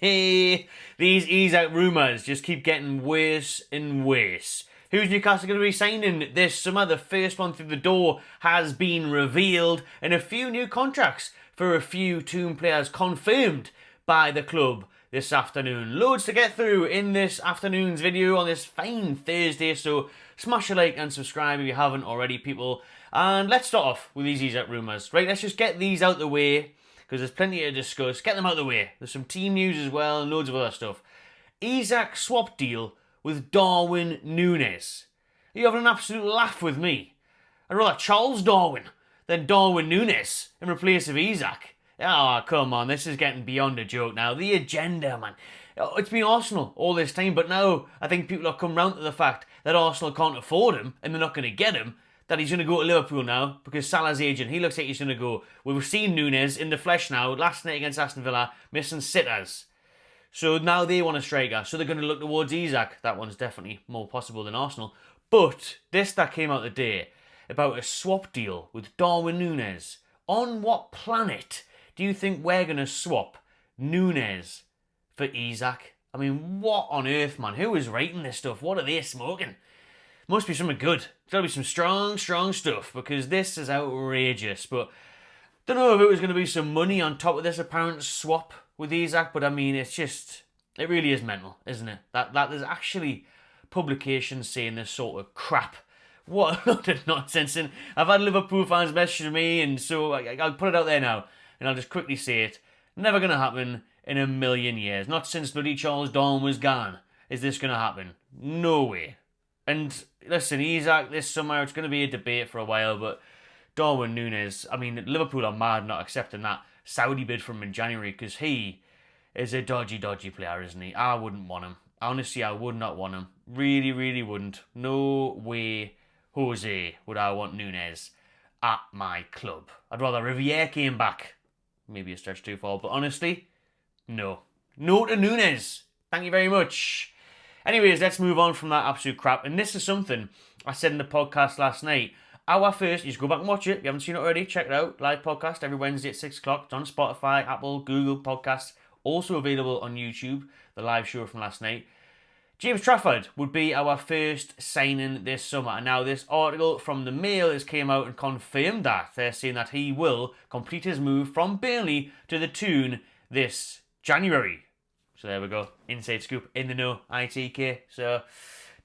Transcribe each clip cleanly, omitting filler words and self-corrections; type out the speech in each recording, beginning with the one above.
These Isak rumours just keep getting worse and worse. Who's Newcastle going to be signing this summer? The first one through the door has been revealed, and a few new contracts for a few Toon players confirmed by the club this afternoon. Loads to get through in this afternoon's video on this fine Thursday, so smash a like and subscribe if you haven't already, people. And let's start off with these Isak rumours. Right, let's just get these out the way, because there's plenty to discuss. Get them out of the way. There's some team news as well and loads of other stuff. Isak swap deal with Darwin Nunez. Are you having an absolute laugh with me? I'd rather Charles Darwin than Darwin Nunez in replace of Isak. Oh, come on, this is getting beyond a joke now. The agenda, man. It's been Arsenal all this time, but now I think people have come round to the fact that Arsenal can't afford him and they're not going to get him, that he's going to go to Liverpool now because Salah's agent, he looks like he's going to go. We've seen Nunez in the flesh now, last night against Aston Villa, missing sitters. So now they want a striker, so they're going to look towards Isak. That one's definitely more possible than Arsenal. But this that came out today about a swap deal with Darwin Nunez. On what planet do you think we're going to swap Nunez for Isak? I mean, what on earth, man? Who is writing this stuff? What are they smoking? Must be something good. It's got to be some strong stuff, because this is outrageous. But don't know if it was going to be some money on top of this apparent swap with Isak, but I mean, it's just, it really is mental, isn't it? That there's actually publications saying this sort of crap. What a load of nonsense. And I've had Liverpool fans message me, and so I'll put it out there now, and I'll just quickly say it. Never going to happen in a million years. Not since bloody Charles Darwin was gone is this going to happen. No way. And listen, Isak this summer, it's going to be a debate for a while, but Darwin Nunez, I mean, Liverpool are mad not accepting that Saudi bid from him in January, because he is a dodgy player, isn't he? I wouldn't want him. Honestly, I would not want him. Really wouldn't. No way, Jose, would I want Nunez at my club. I'd rather Riviere came back. Maybe a stretch too far, but honestly, no. No to Nunez. Thank you very much. Anyways, let's move on from that absolute crap. And this is something I said in the podcast last night. Our first, you just go back and watch it. If you haven't seen it already, check it out. Live podcast every Wednesday at 6 o'clock. It's on Spotify, Apple, Google Podcasts. Also available on YouTube, the live show from last night. James Trafford would be our first signing this summer. And now this article from the Mail has came out and confirmed that. They're saying that he will complete his move from Burnley to the Toon this January. So there we go. Inside scoop, in the know, ITK. So,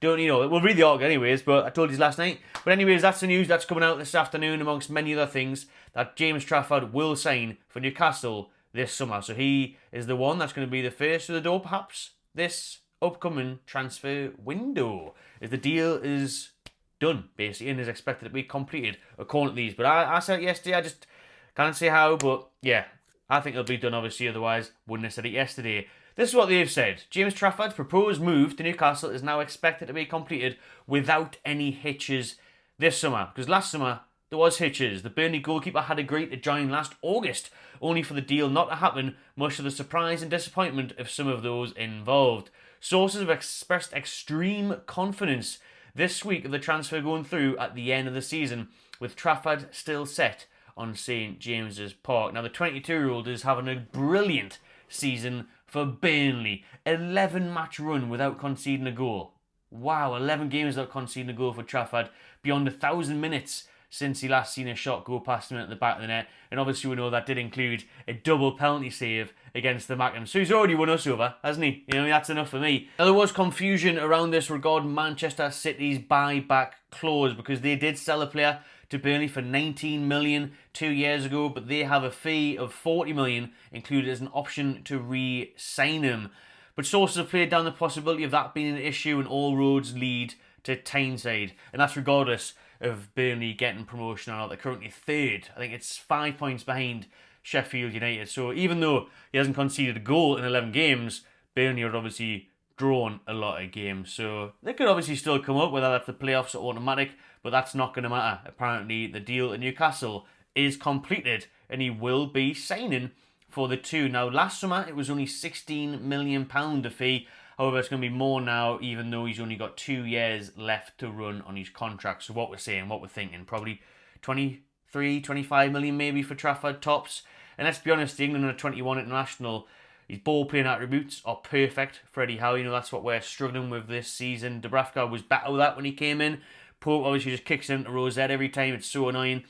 don't you know, we'll read the article anyways, but I told you last night. But anyways, that's the news that's coming out this afternoon, amongst many other things, that James Trafford will sign for Newcastle this summer. So he is the one that's going to be the first to the door, perhaps, this upcoming transfer window. If the deal is done, basically, and is expected to be completed according to these. But I said it yesterday, I just can't say how, but yeah, I think it'll be done, obviously, otherwise wouldn't have said it yesterday. This is what they've said. James Trafford's proposed move to Newcastle is now expected to be completed without any hitches this summer. Because last summer, there was hitches. The Burnley goalkeeper had agreed to join last August, only for the deal not to happen, much to the surprise and disappointment of some of those involved. Sources have expressed extreme confidence this week of the transfer going through at the end of the season, with Trafford still set on St James's Park. Now, the 22-year-old is having a brilliant season for Burnley. 11-match run without conceding a goal. Wow, 11 games without conceding a goal for Trafford. Beyond 1,000 minutes since he last seen a shot go past him at the back of the net. And obviously we know that did include a double penalty save against the Mackham. So he's already won us over, hasn't he? You know, that's enough for me. Now, there was confusion around this regarding Manchester City's buyback clause, because they did sell a player to Burnley for 19 million 2 years ago, but they have a fee of 40 million included as an option to re-sign him. But sources have played down the possibility of that being an issue, and all roads lead to Tyneside, and that's regardless of Burnley getting promotion or not. They're currently third. I think it's 5 points behind Sheffield United. So even though he hasn't conceded a goal in 11 games, Burnley are obviously drawn a lot of games. So they could obviously still come up, whether that's the playoffs or automatic, but that's not going to matter. Apparently the deal at Newcastle is completed, and he will be signing for the Toon. Now, last summer it was only £16 million a fee. However, it's going to be more now, even though he's only got 2 years left to run on his contract. So what we're thinking, probably 23, 25 million maybe for Trafford tops. And let's be honest, the England under 21 international His ball playing attributes are perfect for Eddie Howe. That's what we're struggling with this season. Dubravka was better with that when he came in. Pope obviously just kicks it into Rosette every time. It's so annoying.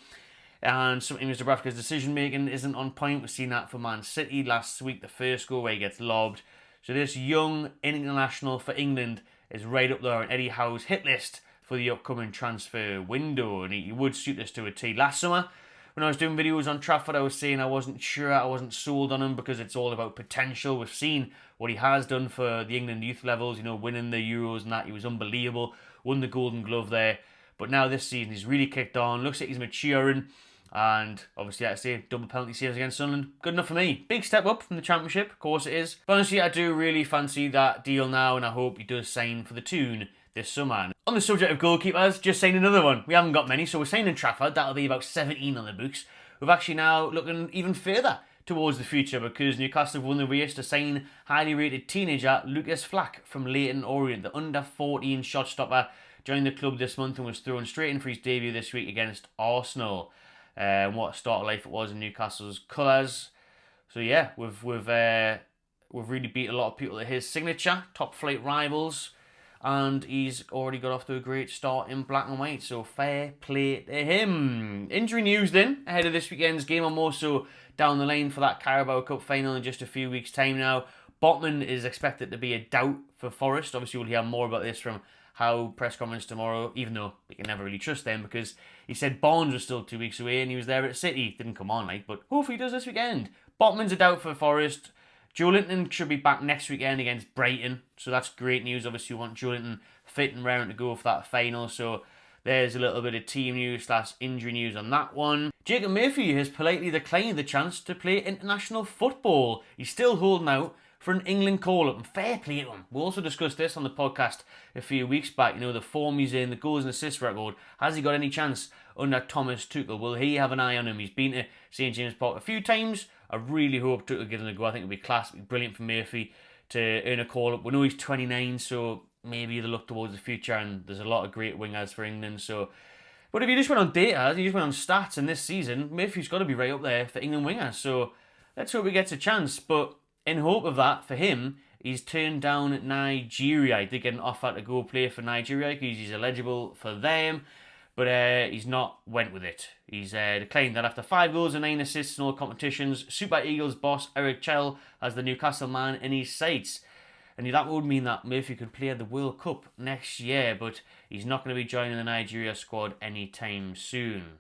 And sometimes Dubravka's decision making isn't on point. We've seen that for Man City last week, the first goal where he gets lobbed. So this young international for England is right up there on Eddie Howe's hit list for the upcoming transfer window. And he would suit us to a T. Last summer, when I was doing videos on Trafford, I was saying I wasn't sure, I wasn't sold on him because it's all about potential. We've seen what he has done for the England youth levels, winning the Euros and that. He was unbelievable, won the Golden Glove there. But now this season, he's really kicked on. Looks like he's maturing. And obviously, like I say, double penalty saves against Sunderland. Good enough for me. Big step up from the Championship, of course it is. But honestly, I do really fancy that deal now, and I hope he does sign for the Toon this summer. On the subject of goalkeepers, just saying another one. We haven't got many, so we're signing Trafford. That'll be about 17 on the books. We're actually now looking even further towards the future because Newcastle have won the race to sign highly rated teenager Lucas Flack from Leyton Orient, the under 14 shot stopper. Joined the club this month and was thrown straight in for his debut this week against Arsenal. What a start of life it was in Newcastle's colours. So yeah, we've really beat a lot of people at his signature, top flight rivals, and he's already got off to a great start in black and white. So fair play to him. Injury news then ahead of this weekend's game. I'm also down the lane for that Carabao Cup final in just a few weeks' time now. Botman is expected to be a doubt for Forest. Obviously, we'll hear more about this from Howe press conference tomorrow, even though we can never really trust them because he said Barnes was still 2 weeks away and he was there at City. Didn't come on, but hopefully he does this weekend. Botman's a doubt for Forest. Joelinton should be back next weekend against Brighton, so that's great news. Obviously, we want Joelinton fit and round to go for that final, so there's a little bit of team news / injury news on that one. Jacob Murphy has politely declined the chance to play international football. He's still holding out for an England call-up, and fair play to him. We also discussed this on the podcast a few weeks back. The form he's in, the goals and assists record. Has he got any chance under Thomas Tuchel? Will he have an eye on him? He's been to St James Park a few times. I really hope Tuchel gives him a go. I think it'll be class, it'll be brilliant for Murphy to earn a call-up. We know he's 29, so maybe they look towards the future, and there's a lot of great wingers for England, so... But if you just went on data, you just went on stats in this season, Murphy's got to be right up there for England wingers, so let's hope he gets a chance. But in hope of that, for him, he's turned down Nigeria. He did get an offer to go play for Nigeria because he's eligible for them, but he's not went with it. He's declined that after 5 goals and 9 assists in all competitions. Super Eagles boss Eric Chell has the Newcastle man in his sights. And that would mean that Murphy could play at the World Cup next year, but he's not going to be joining the Nigeria squad anytime soon.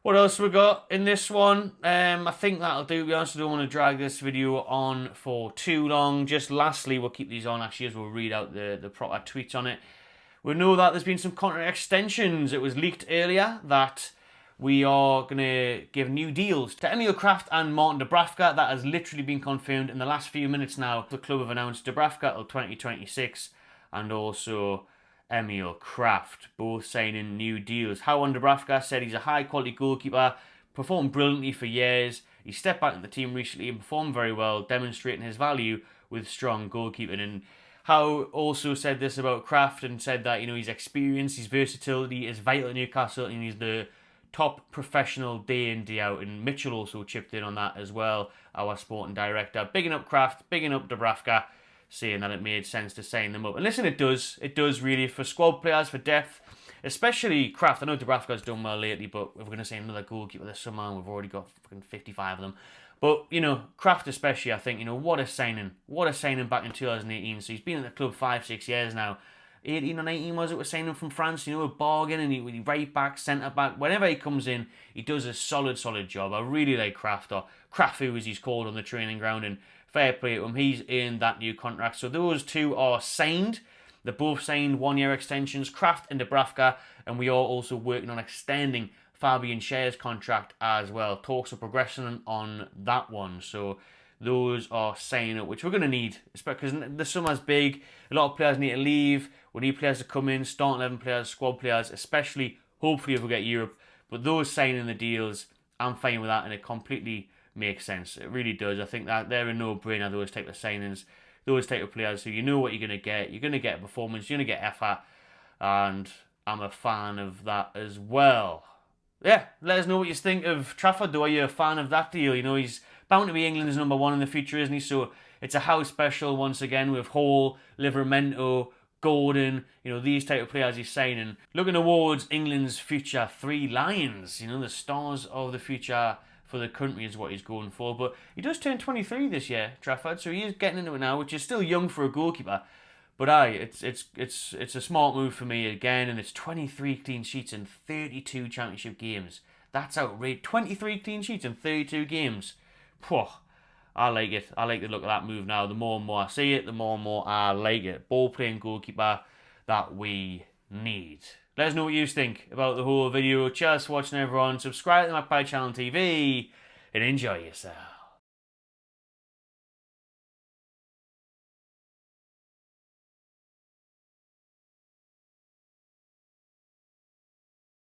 What else we got in this one? I think that'll do. We also don't want to drag this video on for too long. Just lastly, we'll keep these on actually as we'll read out the proper tweets on it. We know that there's been some contract extensions. It was leaked earlier that we are going to give new deals to Emil Kraft and Martin Dubravka. That has literally been confirmed in the last few minutes now. The club have announced Dubravka till 2026 and also Emil Kraft, both signing new deals. Howe on Dubravka said he's a high-quality goalkeeper, performed brilliantly for years. He stepped back in the team recently and performed very well, demonstrating his value with strong goalkeeping. And Howe also said this about Kraft and said that his experience, his versatility is vital at Newcastle, and he's the top professional day in, day out. And Mitchell also chipped in on that as well, our sporting director. Bigging up Kraft, bigging up Dubravka, saying that it made sense to sign them up. And listen, it does really for squad players, for depth, especially Kraft. I know Dubravka's done well lately, but if we're going to say another goalkeeper this summer, and we've already got fucking 55 of them. But, Kraft especially, I think, what a signing. What a signing back in 2018. So he's been at the club 5-6 years now. 18 or 19 was it, was signing from France, a bargain, and he right back, centre back, whenever he comes in, he does a solid job. I really like Kraft, or Krafu as he's called on the training ground, and fair play to him. He's earned that new contract. So those two are signed. They're both signed 1-year extensions, Kraft and Dubravka, and we are also working on extending Fabian Schär's contract as well. Talks are progressing on that one. So those are signing up, which we're going to need, because the summer's big. A lot of players need to leave. We need players to come in, starting 11 players, squad players, especially, hopefully, if we get Europe. But those signing the deals, I'm fine with that, and it completely makes sense. It really does. I think that they're a no-brainer, those type of signings, those type of players. So you know what you're going to get. You're going to get performance, you're going to get effort, and I'm a fan of that as well. Yeah, let us know what you think of Trafford, though. Are you a fan of that deal? He's bound to be England's number one in the future, isn't he? So it's a house special once again with Hall, Livramento, Gordon, these type of players he's signing. Looking towards England's future three lions, the stars of the future for the country is what he's going for. But he does turn 23 this year, Trafford, so he is getting into it now, which is still young for a goalkeeper. But it's a smart move for me again, and it's 23 clean sheets in 32 championship games. That's outrageous. 23 clean sheets in 32 games. Phew. I like it. I like the look of that move now. The more and more I see it, the more and more I like it. Ball-playing goalkeeper that we need. Let us know what you think about the whole video. Cheers for watching, everyone. Subscribe to the Magpie Channel TV and enjoy yourself.